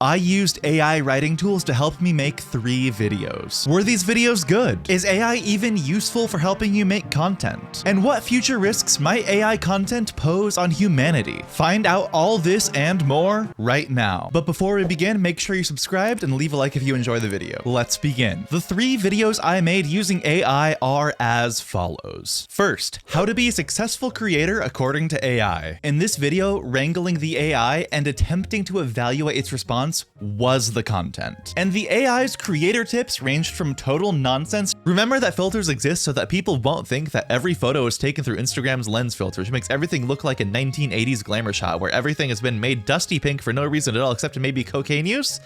I used AI writing tools to help me make 3 videos. Were these videos good? Is AI even useful for helping you make content? And what future risks might AI content pose on humanity? Find out all this and more right now. But before we begin, make sure you're subscribed and leave a like if you enjoy the video. Let's begin. The 3 videos I made using AI are as follows. First, how to be a successful creator according to AI. In this video, wrangling the AI and attempting to evaluate its response was the content. And the AI's creator tips ranged from total nonsense. Remember that filters exist so that people won't think that every photo is taken through Instagram's lens filter, which makes everything look like a 1980s glamour shot where everything has been made dusty pink for no reason at all except to maybe cocaine use?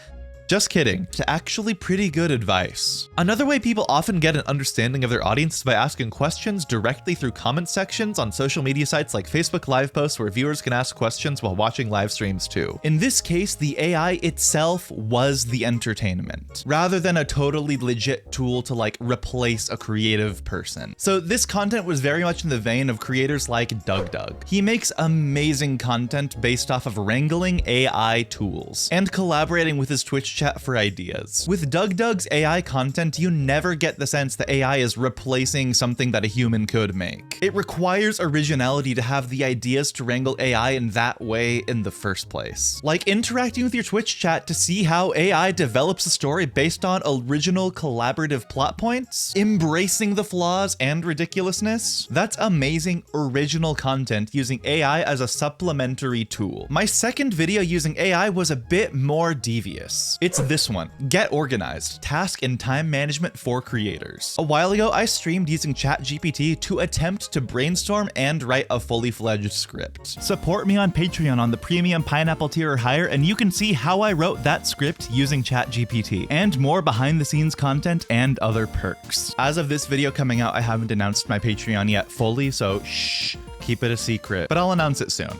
Just kidding. To actually pretty good advice. Another way people often get an understanding of their audience is by asking questions directly through comment sections on social media sites like Facebook live posts where viewers can ask questions while watching live streams too. In this case, the AI itself was the entertainment, rather than a totally legit tool to replace a creative person. So this content was very much in the vein of creators like DougDoug. He makes amazing content based off of wrangling AI tools and collaborating with his Twitch chat for ideas. With DougDoug's AI content, you never get the sense that AI is replacing something that a human could make. It requires originality to have the ideas to wrangle AI in that way in the first place. Like interacting with your Twitch chat to see how AI develops a story based on original collaborative plot points, embracing the flaws and ridiculousness. That's amazing original content using AI as a supplementary tool. My second video using AI was a bit more devious. It's this one, Get Organized, Task and Time Management for Creators. A while ago, I streamed using ChatGPT to attempt to brainstorm and write a fully fledged script. Support me on Patreon on the premium pineapple tier or higher, and you can see how I wrote that script using ChatGPT, and more behind the scenes content and other perks. As of this video coming out, I haven't announced my Patreon yet fully, so shh. Keep it a secret, but I'll announce it soon.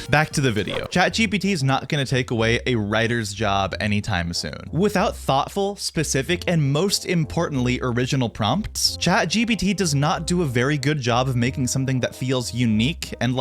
Back to the video. ChatGPT is not going to take away a writer's job anytime soon. Without thoughtful, specific, and most importantly, original prompts, ChatGPT does not do a very good job of making something that feels unique and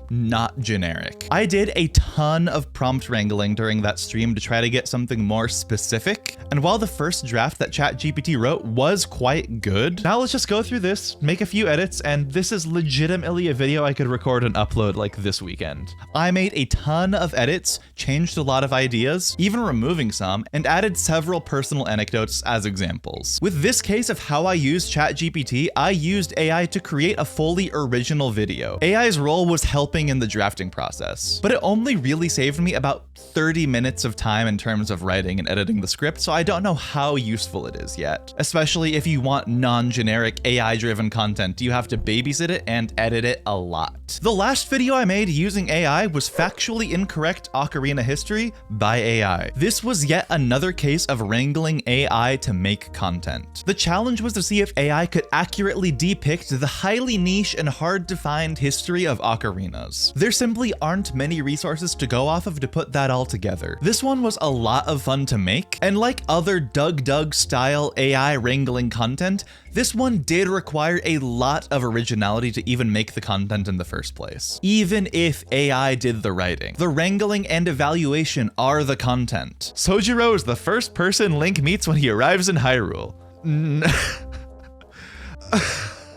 not generic. I did a ton of prompt wrangling during that stream to try to get something more specific, and while the first draft that ChatGPT wrote was quite good, now let's just go through this, make a few edits, and this is legitimately a video I could record and upload this weekend. I made a ton of edits, changed a lot of ideas, even removing some, and added several personal anecdotes as examples. With this case of how I used ChatGPT, I used AI to create a fully original video. AI's role was helping in the drafting process, but it only really saved me about 30 minutes of time in terms of writing and editing the script, so I don't know how useful it is yet. Especially if you want non-generic AI-driven content, you have to babysit it and edit it a lot. The last video I made using AI was Factually Incorrect Ocarina History by AI. This was yet another case of wrangling AI to make content. The challenge was to see if AI could accurately depict the highly niche and hard to find history of ocarinas. There simply aren't many resources to go off of to put that all together. This one was a lot of fun to make, and like other DougDoug style AI wrangling content, this one did require a lot of originality to even make the content in the first place. Even if AI did the writing, the wrangling and evaluation are the content. Sojiro is the first person Link meets when he arrives in Hyrule.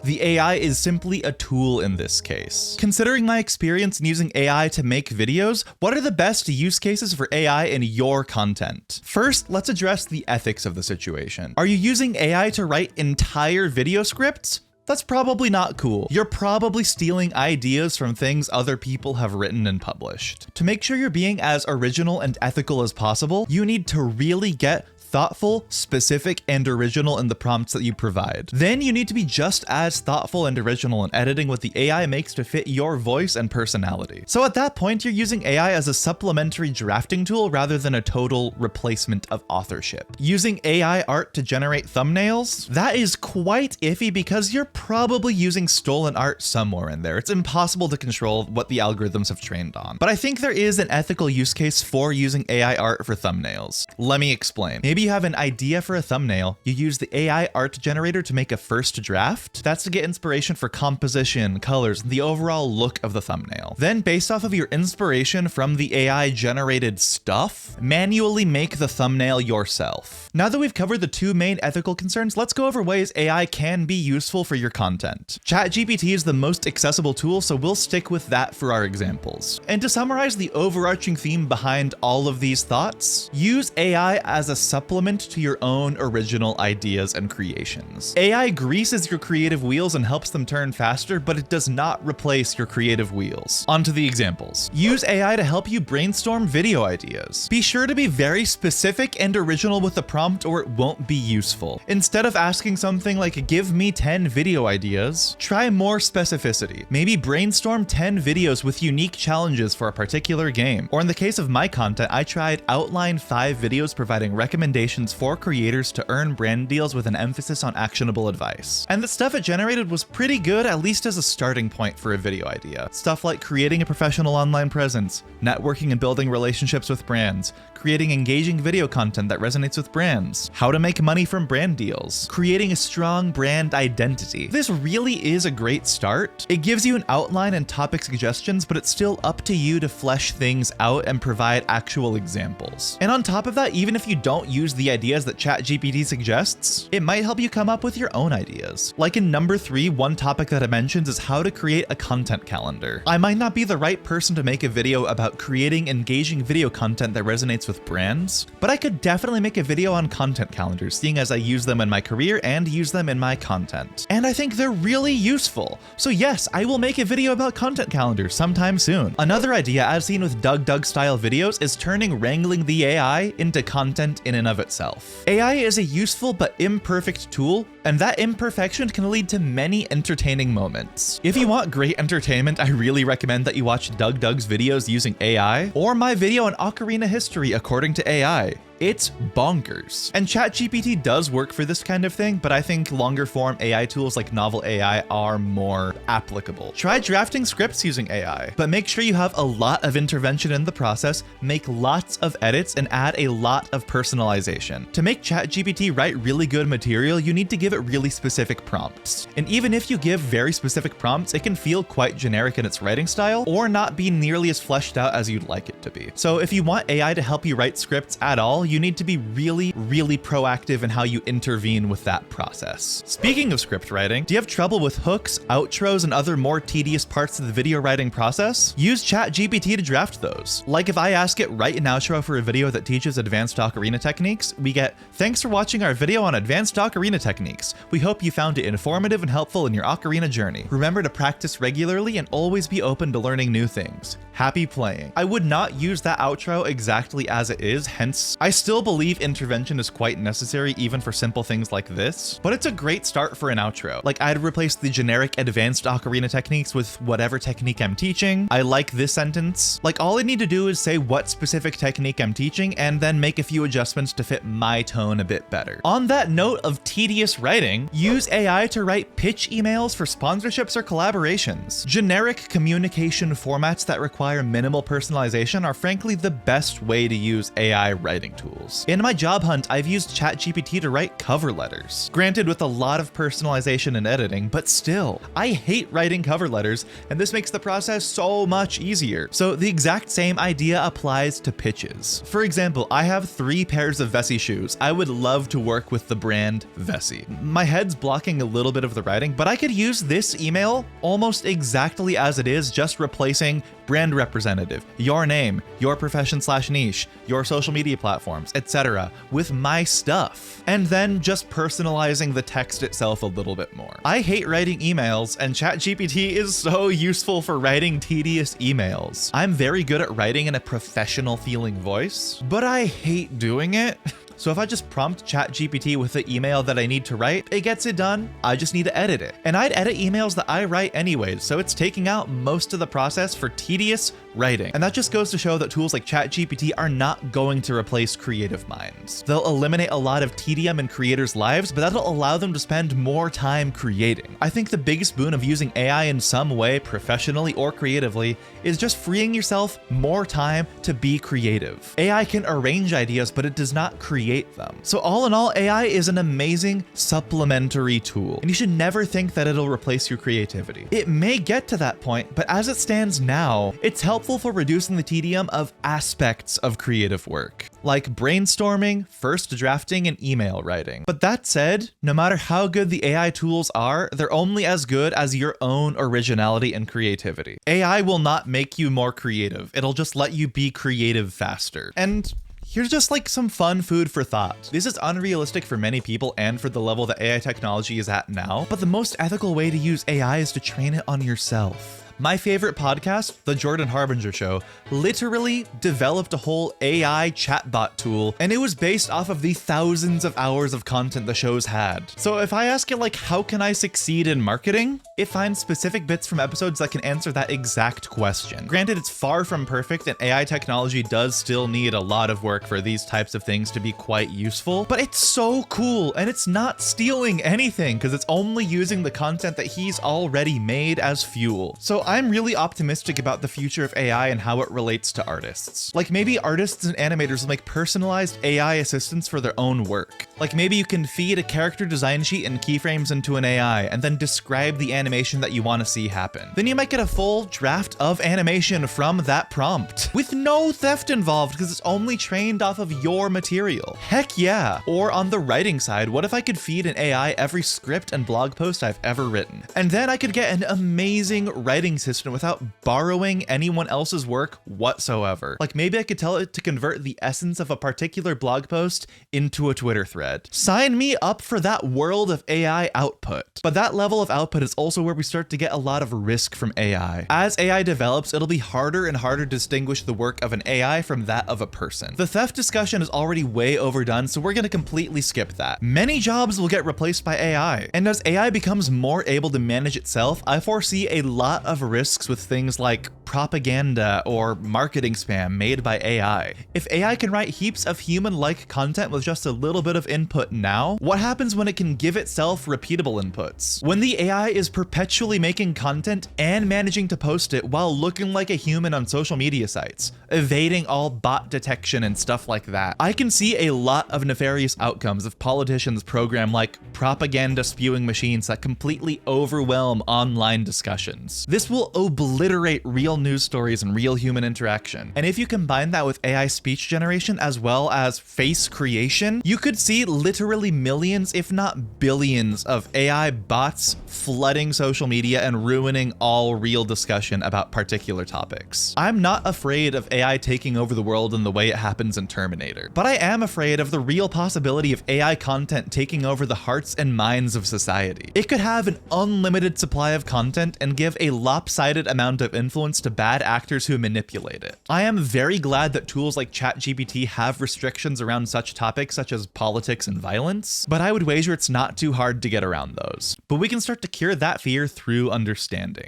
The AI is simply a tool in this case. Considering my experience in using AI to make videos, what are the best use cases for AI in your content? First, let's address the ethics of the situation. Are you using AI to write entire video scripts? That's probably not cool. You're probably stealing ideas from things other people have written and published. To make sure you're being as original and ethical as possible, you need to really get thoughtful, specific, and original in the prompts that you provide. Then you need to be just as thoughtful and original in editing what the AI makes to fit your voice and personality. So at that point, you're using AI as a supplementary drafting tool rather than a total replacement of authorship. Using AI art to generate thumbnails? That is quite iffy because you're probably using stolen art somewhere in there. It's impossible to control what the algorithms have trained on. But I think there is an ethical use case for using AI art for thumbnails. Let me explain. Maybe Maybe you have an idea for a thumbnail. You use the AI art generator to make a first draft. That's to get inspiration for composition, colors, and the overall look of the thumbnail. Then, based off of your inspiration from the AI generated stuff, manually make the thumbnail yourself. Now that we've covered the two main ethical concerns, let's go over ways AI can be useful for your content. ChatGPT is the most accessible tool, so we'll stick with that for our examples. And to summarize the overarching theme behind all of these thoughts, use AI as a supplement to your own original ideas and creations. AI greases your creative wheels and helps them turn faster, but it does not replace your creative wheels. On to the examples. Use AI to help you brainstorm video ideas. Be sure to be very specific and original with the prompt or it won't be useful. Instead of asking something like, give me 10 video ideas, try more specificity. Maybe brainstorm 10 videos with unique challenges for a particular game. Or in the case of my content, I tried outline 5 videos providing recommendations for creators to earn brand deals with an emphasis on actionable advice. And the stuff it generated was pretty good, at least as a starting point for a video idea. Stuff like creating a professional online presence, networking and building relationships with brands, creating engaging video content that resonates with brands, how to make money from brand deals, creating a strong brand identity. This really is a great start. It gives you an outline and topic suggestions, but it's still up to you to flesh things out and provide actual examples. And on top of that, even if you don't use the ideas that ChatGPT suggests, it might help you come up with your own ideas. Like in number 3, one topic that it mentions is how to create a content calendar. I might not be the right person to make a video about creating engaging video content that resonates with brands, but I could definitely make a video on content calendars, seeing as I use them in my career and use them in my content. And I think they're really useful. So yes, I will make a video about content calendars sometime soon. Another idea I've seen with Doug style videos is turning wrangling the AI into content in and of itself. AI is a useful but imperfect tool, and that imperfection can lead to many entertaining moments. If you want great entertainment, I really recommend that you watch Doug's videos using AI, or my video on ocarina history according to AI. It's bonkers. And ChatGPT does work for this kind of thing, but I think longer form AI tools like Novel AI are more applicable. Try drafting scripts using AI, but make sure you have a lot of intervention in the process, make lots of edits, and add a lot of personalization. To make ChatGPT write really good material, you need to give it really specific prompts. And even if you give very specific prompts, it can feel quite generic in its writing style or not be nearly as fleshed out as you'd like it to be. So if you want AI to help you write scripts at all, you need to be really proactive in how you intervene with that process. Speaking of script writing, do you have trouble with hooks, outros, and other more tedious parts of the video writing process? Use ChatGPT to draft those. Like if I ask it write an outro for a video that teaches advanced ocarina techniques, we get, thanks for watching our video on advanced ocarina techniques. We hope you found it informative and helpful in your ocarina journey. Remember to practice regularly and always be open to learning new things. Happy playing. I would not use that outro exactly as it is, hence I still believe intervention is quite necessary even for simple things like this, but it's a great start for an outro. Like I'd replace the generic advanced ocarina techniques with whatever technique I'm teaching. I like this sentence. Like all I need to do is say what specific technique I'm teaching and then make a few adjustments to fit my tone a bit better. On that note of tedious writing, use AI to write pitch emails for sponsorships or collaborations. Generic communication formats that require minimal personalization are frankly the best way to use AI writing tools. In my job hunt, I've used ChatGPT to write cover letters. Granted, with a lot of personalization and editing, but still, I hate writing cover letters, and this makes the process so much easier. So the exact same idea applies to pitches. For example, I have 3 pairs of Vessi shoes. I would love to work with the brand Vessi. My head's blocking a little bit of the writing, but I could use this email almost exactly as it is, just replacing brand representative, your name, your profession/niche, your social media platforms, etc. with my stuff, and then just personalizing the text itself a little bit more. I hate writing emails, and ChatGPT is so useful for writing tedious emails. I'm very good at writing in a professional feeling voice, but I hate doing it. So if I just prompt ChatGPT with the email that I need to write, it gets it done. I just need to edit it. And I'd edit emails that I write anyways, so it's taking out most of the process for tedious, writing. And that just goes to show that tools like ChatGPT are not going to replace creative minds. They'll eliminate a lot of tedium in creators' lives, but that'll allow them to spend more time creating. I think the biggest boon of using AI in some way, professionally or creatively, is just freeing yourself more time to be creative. AI can arrange ideas, but it does not create them. So all in all, AI is an amazing supplementary tool, and you should never think that it'll replace your creativity. It may get to that point, but as it stands now, it's helpful for reducing the tedium of aspects of creative work, like brainstorming, first drafting, and email writing. But that said, no matter how good the AI tools are, they're only as good as your own originality and creativity. AI will not make you more creative. It'll just let you be creative faster. And here's just like some fun food for thought. This is unrealistic for many people and for the level that AI technology is at now, but the most ethical way to use AI is to train it on yourself. My favorite podcast, The Jordan Harbinger Show, literally developed a whole AI chatbot tool, and it was based off of the thousands of hours of content the show's had. So if I ask it like, how can I succeed in marketing? It finds specific bits from episodes that can answer that exact question. Granted, it's far from perfect, and AI technology does still need a lot of work for these types of things to be quite useful, but it's so cool, and it's not stealing anything because it's only using the content that he's already made as fuel. So I'm really optimistic about the future of AI and how it relates to artists. Like maybe artists and animators will make personalized AI assistants for their own work. Like maybe you can feed a character design sheet and keyframes into an AI and then describe the animation that you want to see happen. Then you might get a full draft of animation from that prompt with no theft involved because it's only trained off of your material. Heck yeah. Or on the writing side, what if I could feed an AI every script and blog post I've ever written? And then I could get an amazing writing system without borrowing anyone else's work whatsoever. Like maybe I could tell it to convert the essence of a particular blog post into a Twitter thread. Sign me up for that world of AI output. But that level of output is also where we start to get a lot of risk from AI. As AI develops, it'll be harder and harder to distinguish the work of an AI from that of a person. The theft discussion is already way overdone, so we're gonna completely skip that. Many jobs will get replaced by AI. And as AI becomes more able to manage itself, I foresee a lot of risks with things like propaganda or marketing spam made by AI. If AI can write heaps of human-like content with just a little bit of input now, what happens when it can give itself repeatable inputs? When the AI is perpetually making content and managing to post it while looking like a human on social media sites, evading all bot detection and stuff like that, I can see a lot of nefarious outcomes if politicians program like propaganda spewing machines that completely overwhelm online discussions. This will obliterate real news stories and real human interaction. And if you combine that with AI speech generation as well as face creation, you could see literally millions, if not billions, of AI bots flooding social media and ruining all real discussion about particular topics. I'm not afraid of AI taking over the world in the way it happens in Terminator, but I am afraid of the real possibility of AI content taking over the hearts and minds of society. It could have an unlimited supply of content and give a lopsided amount of influence to bad actors who manipulate it. I am very glad that tools like ChatGPT have restrictions around such topics such as politics and violence, but I would wager it's not too hard to get around those. But we can start to cure that fear through understanding.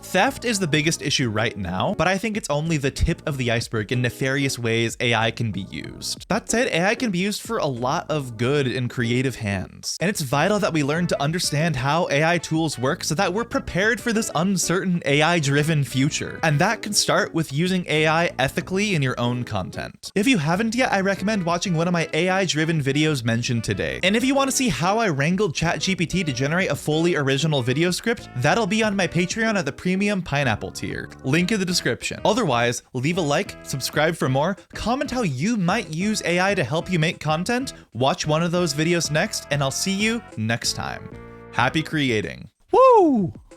Theft is the biggest issue right now, but I think it's only the tip of the iceberg in nefarious ways AI can be used. That said, AI can be used for a lot of good in creative hands, and it's vital that we learn to understand how AI tools work so that we're prepared for this uncertain AI-driven future. And that can start with using AI ethically in your own content. If you haven't yet, I recommend watching one of my AI-driven videos mentioned today. And if you want to see how I wrangled ChatGPT to generate a fully original video script, that'll be on my Patreon at the premium pineapple tier. Link in the description. Otherwise, leave a like, subscribe for more, comment how you might use AI to help you make content, watch one of those videos next, and I'll see you next time. Happy creating. Woo!